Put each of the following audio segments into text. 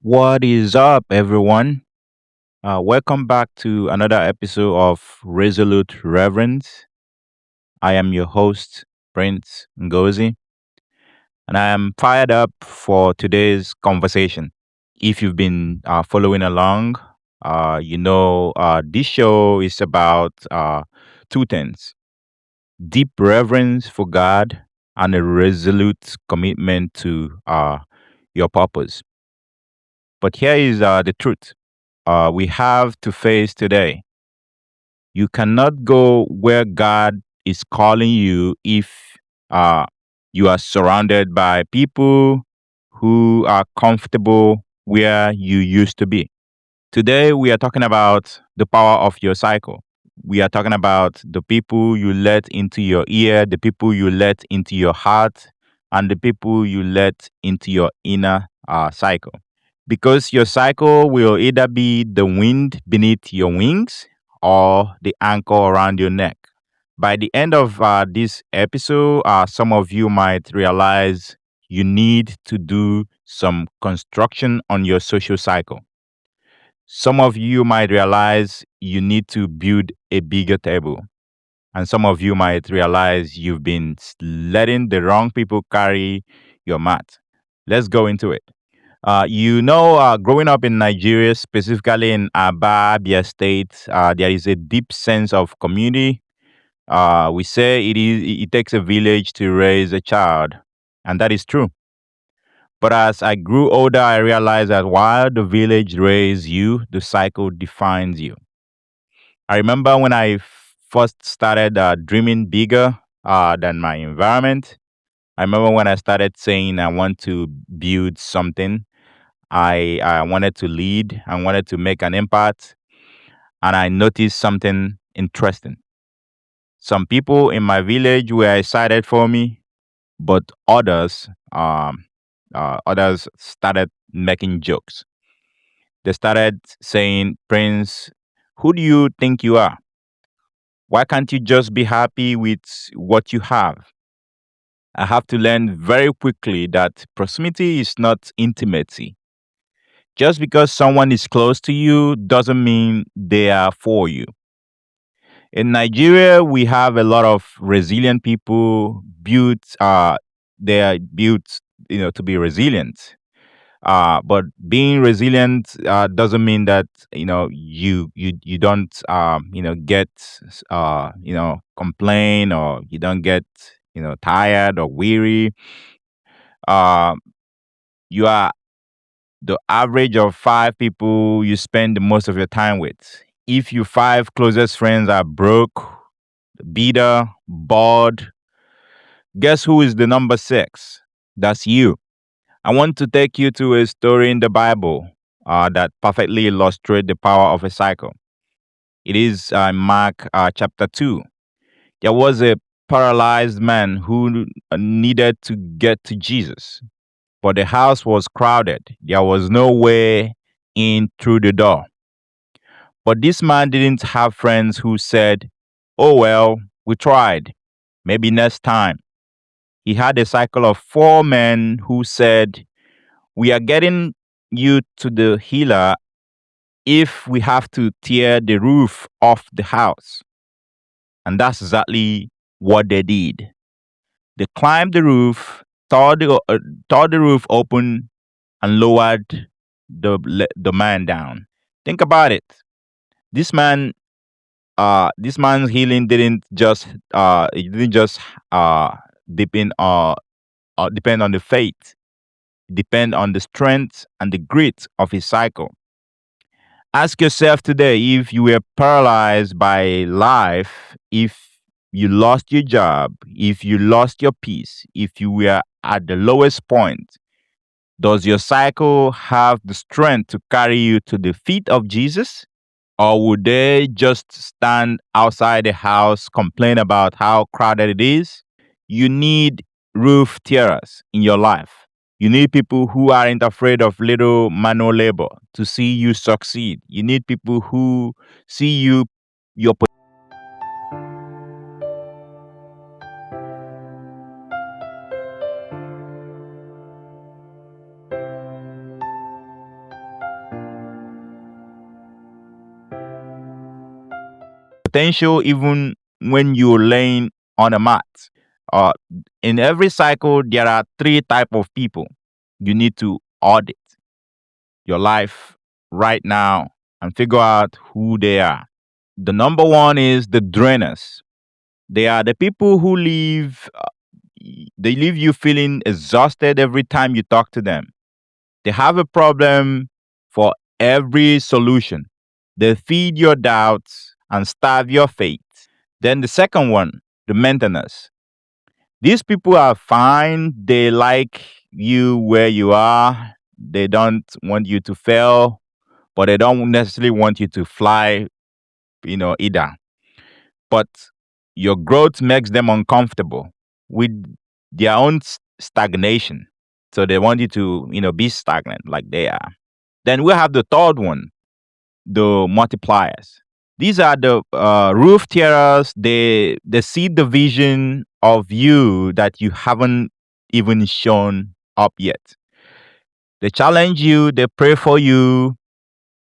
What is up, everyone? Welcome back to another episode of Resolute Reverence. I am your host, Prince Ngozi, and I am fired up for today's conversation. If you've been following along, this show is about two things: deep reverence for God and a resolute commitment to your purpose. But here is the truth we have to face today. You cannot go where God is calling you if uh, you are surrounded by people who are comfortable where you used to be. Today, we are talking about the power of your cycle. We are talking about the people you let into your ear, the people you let into your heart, and the people you let into your inner cycle. Because your cycle will either be the wind beneath your wings or the anchor around your neck. By the end of this episode, some of you might realize you need to do some construction on your social cycle. Some of you might realize you need to build a bigger table. And some of you might realize you've been letting the wrong people carry your mat. Let's go into it. Growing up in Nigeria, specifically in Aba, Abia State, there is a deep sense of community. We say it takes a village to raise a child, and that is true. But as I grew older, I realized that while the village raised you, the cycle defines you. I remember when I first started dreaming bigger than my environment. I remember when I started saying I want to build something. I wanted to lead. I wanted to make an impact. And I noticed something interesting. Some people in my village were excited for me, but others started making jokes. They started saying, Prince, who do you think you are? Why can't you just be happy with what you have? I have to learn very quickly that proximity is not intimacy. Just because someone is close to you doesn't mean they are for you. In Nigeria, we have a lot of resilient people they are built, to be resilient. But being resilient doesn't mean that you don't get complain, or you don't get tired or weary. Uh, you are the average of five people you spend the most of your time with. If your five closest friends are broke, bitter, bored, guess who is the number six? That's you. I want to take you to a story in the Bible that perfectly illustrates the power of a cycle. It is Mark chapter 2. There was a paralyzed man who needed to get to Jesus, but the house was crowded. There was no way in through the door. But this man didn't have friends who said, "Oh, well, we tried. Maybe next time." He had a cycle of four men who said, "We are getting you to the healer if we have to tear the roof off the house." And that's exactly what they did. They climbed the roof, tore the roof open, and lowered the man down. Think about it. This man, this man's healing didn't just uh, depend depend on the faith, depend on the strength and the grit of his cycle. Ask yourself today, if you were paralyzed by life, if you lost your job, if you lost your peace, if you were at the lowest point, does your cycle have the strength to carry you to the feet of Jesus? Or would they just stand outside the house, complain about how crowded it is? You need roof tearers in your life. You need people who aren't afraid of little manual labor to see you succeed. You need people who see your potential even when you're laying on a mat. Uh, in every cycle, there are three type of people you need to audit your life right now and figure out who they are. The number one is the drainers. They are the people who they leave you feeling exhausted every time you talk to them. They have a problem for every solution. They feed your doubts and starve your faith. Then the second one, the maintainers. These people are fine. They like you where you are. They don't want you to fail, but they don't necessarily want you to fly, either. But your growth makes them uncomfortable with their own stagnation. So they want you to, be stagnant like they are. Then we have the third one, the multipliers. These are the roof tearers. They see the vision of you that you haven't even shown up yet. They challenge you. They pray for you.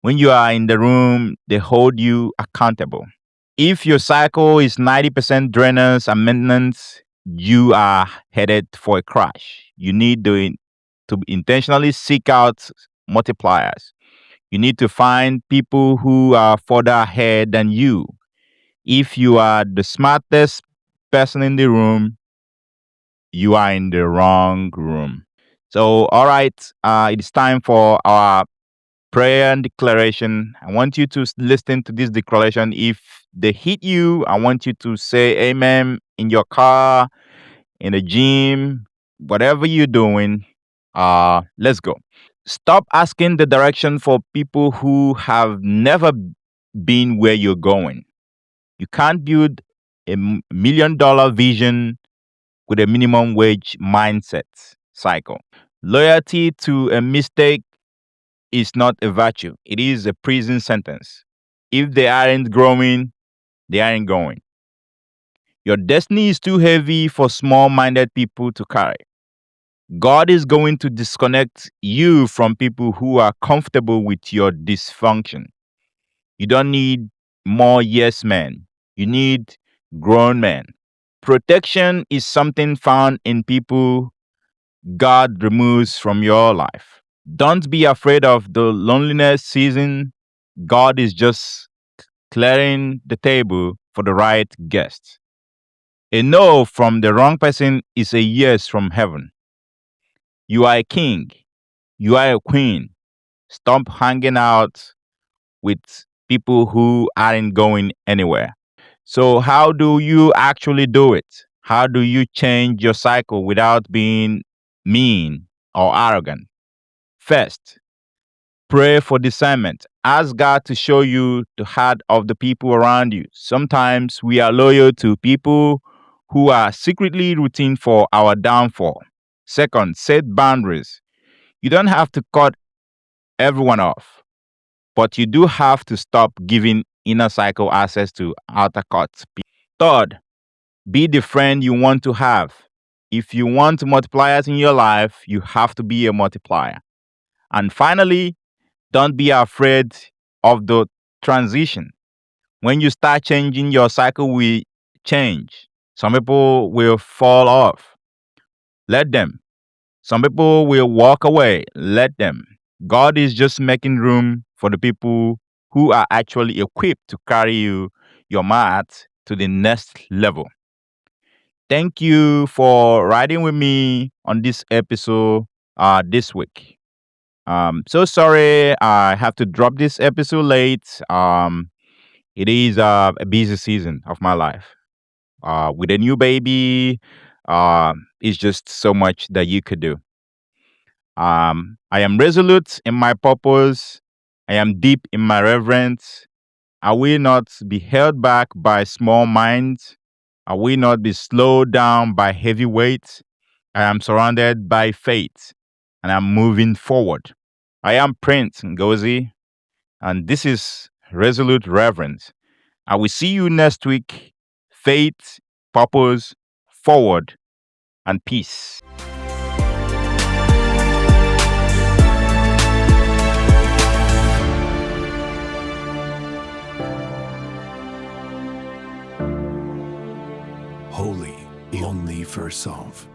When you are in the room, they hold you accountable. If your cycle is 90% drainers and maintenance, you are headed for a crash. You need to intentionally seek out multipliers. You need to find people who are further ahead than you. If you are the smartest person in the room, you are in the wrong room. So, all right, it is time for our prayer and declaration. I want you to listen to this declaration. If they hit you, I want you to say amen in your car, in the gym, whatever you're doing. Let's go. Stop asking the direction for people who have never been where you're going. You can't build $1 million vision with a minimum wage mindset cycle. Loyalty to a mistake is not a virtue, it is a prison sentence. If they aren't growing, they aren't going. Your destiny is too heavy for small minded people to carry. God is going to disconnect you from people who are comfortable with your dysfunction. You don't need more yes men. You need grown men. Protection is something found in people God removes from your life. Don't be afraid of the loneliness season. God is just clearing the table for the right guest. A no from the wrong person is a yes from heaven. You are a king. You are a queen. Stop hanging out with people who aren't going anywhere. So, how do you actually do it? How do you change your cycle without being mean or arrogant? First, pray for discernment. Ask God to show you the heart of the people around you. Sometimes we are loyal to people who are secretly rooting for our downfall. Second, set boundaries. You don't have to cut everyone off, but you do have to stop giving inner cycle access to outer cuts. Third, be the friend you want to have. If you want multipliers in your life, you have to be a multiplier. And finally, don't be afraid of the transition. When you start changing, your cycle will change. Some people will fall off. Let them. Some people will walk away. Let them. God is just making room for the people who are actually equipped to carry your mat to the next level. Thank you for riding with me on this episode this week. So sorry I have to drop this episode late. It is a busy season of my life. With a new baby, it's just so much that you could do. I am resolute in my purpose. I am deep in my reverence. I will not be held back by small minds. I will not be slowed down by heavy weights. I am surrounded by faith and I'm moving forward. I am Prince Ngozi, and this is Resolute Reverence. I will see you next week. Faith, purpose, forward, and peace. holy, only for self.